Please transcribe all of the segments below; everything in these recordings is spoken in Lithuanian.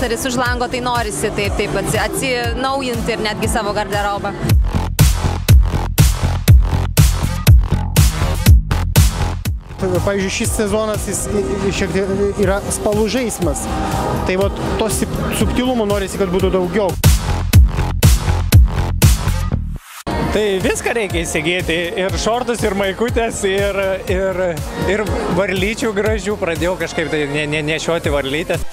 pavasaris už lango, tai norisi taip atsinaujinti ir netgi savo garderobą. Pavyzdžiui, šis sezonas šiek tiek yra spalvų žaismas. Tai vat to subtilumo norisi, kad būtų daugiau. Tai viską reikia įsigyti, ir šortus, ir maikutės, ir varlyčių gražių. Pradėjau kažkaip tai nešioti varlytės.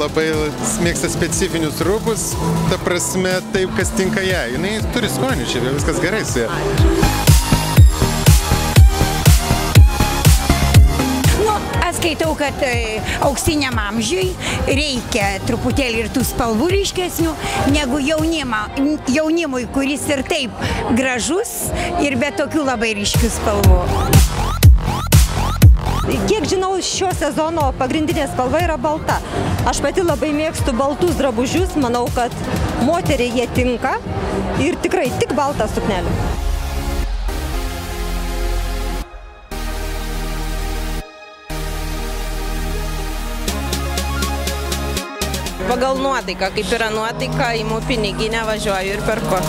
Labai mėgsta specifinius rūbus, ta prasme taip, kas tinka jai. Jinai turi skonį, čia viskas gerai su ja. Nu, aš skaitau, kad auksiniam amžiui reikia truputėlį ir tų spalvų ryškesnių, negu jaunimui, kuris ir taip gražus ir be tokių labai ryškių spalvų. Kiek žinau, šio sezono pagrindinė spalva yra balta. Aš pati labai mėgstu baltus drabužius, manau, kad moteriai jie tinka ir tikrai tik baltą suknelę. Pagal nuotaiką, kaip yra nuotaika, imu piniginę, važiuoju ir perku.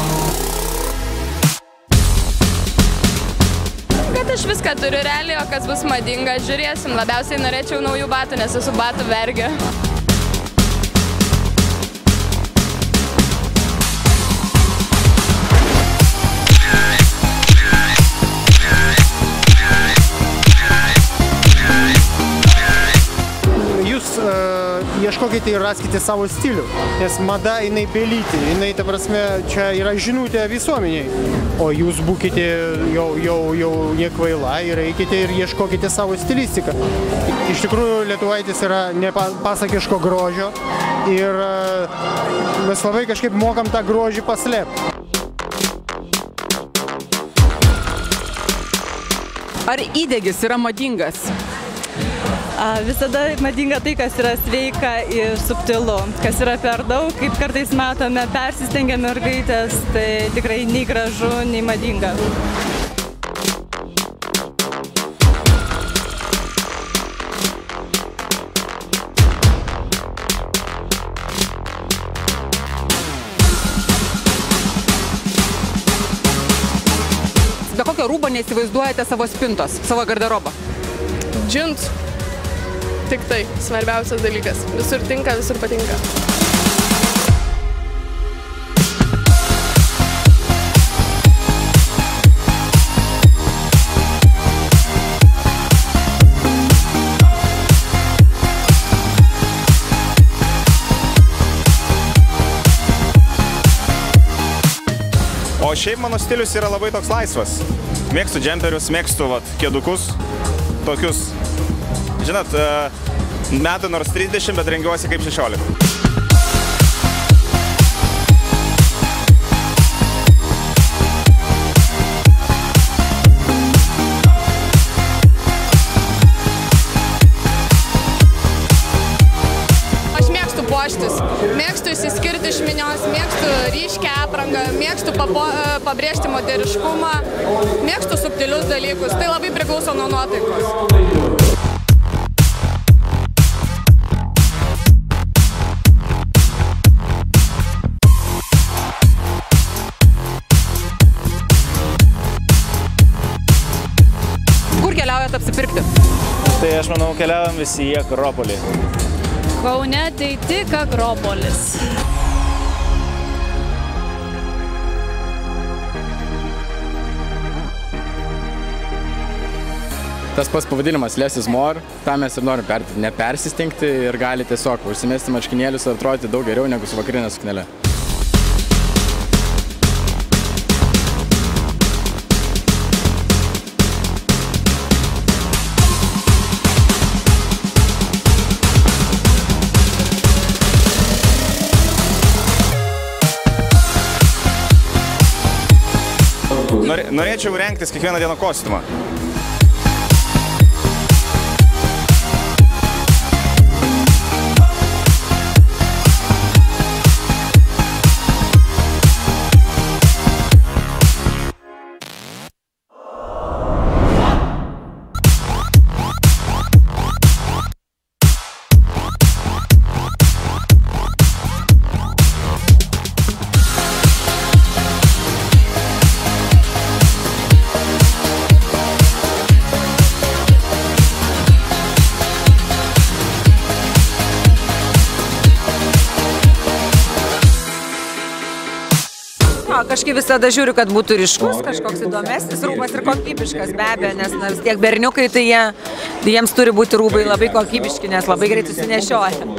Aš viską turiu realiai, o kas bus madinga, žiūrėsim. Labiausiai norėčiau naujų batų, nes esu batų vergė. Jūs ieškokite ir raskite savo stilių, nes mada jinai belyti, jinai, ta prasme, čia yra žinutė visuomeniai, o jūs būkite jau nekvaila ir eikite ir ieškokite savo stilistiką. Iš tikrųjų, lietuvaitis yra nepasakiško grožio ir mes labai kažkaip mokam tą grožį paslėpti. Ar įdegis yra madingas? Visada madinga tai, kas yra sveika ir subtilu. Kas yra per daug, kaip kartais matome, persistengia mergaitės, tai tikrai nei gražu, nei madinga. Be kokio rūbo neįsivaizduojate savo spintos, savo garderobą? Džinsų. Tik tai svarbiausias dalykas. Visur tinka, visur patinka. O šiaip mano stilius yra labai toks laisvas. Mėgstu džemperius, mėgstu kėdukus, tokius. Žinot, metų nors 30, bet rengiuosi kaip 16. Aš mėgstu puoštis, mėgstu išsiskirti iš minios, mėgstu ryškę aprangą, mėgstu pabrėžti moteriškumą, mėgstu subtilius dalykus. Tai labai priklauso nuo nuotaikos. Apsipirkti? Tai aš manau, keliavam visi į Akropolį. Kaune tai tik Akropolis. Tas pats pavadinimas Less is more, tą mes ir norim perteikti, nepersistengti ir gali tiesiog užsimesti marškinėlius ir atrodyti daug geriau negu su vakarinė suknele. Norėčiau rengtis kiekvieną dieną kostiumą. kažkaip visada žiūriu, kad būtų ryškus, kažkoks įdomesnis rūbas ir kokybiškas, be abejo, nes vis tiek berniukai, tai jiems turi būti rūbai labai kokybiški, nes labai greit susinešioja.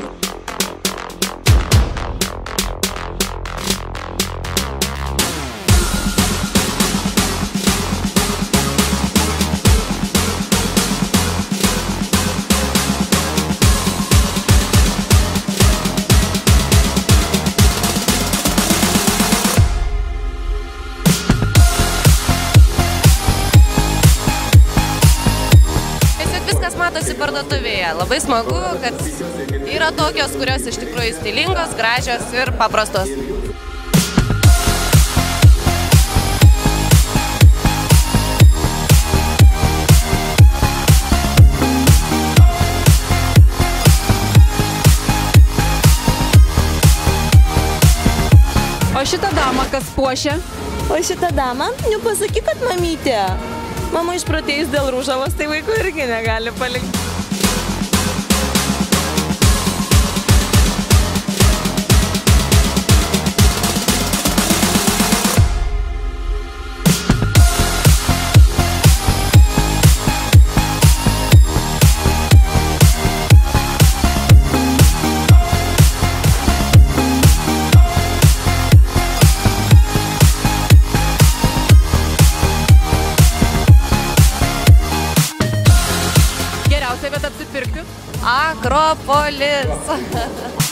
Matosi parduotuvėje. Labai smagu, kad yra tokios, kurios iš tikrųjų stilingos, gražios ir paprastos. O šitą damą kas puošia? O šitą damą? Nepasakyk, kad mamytė. Mama išprotėjus dėl rūžavos, tai vaikų irgi negali palikti. Akropolis.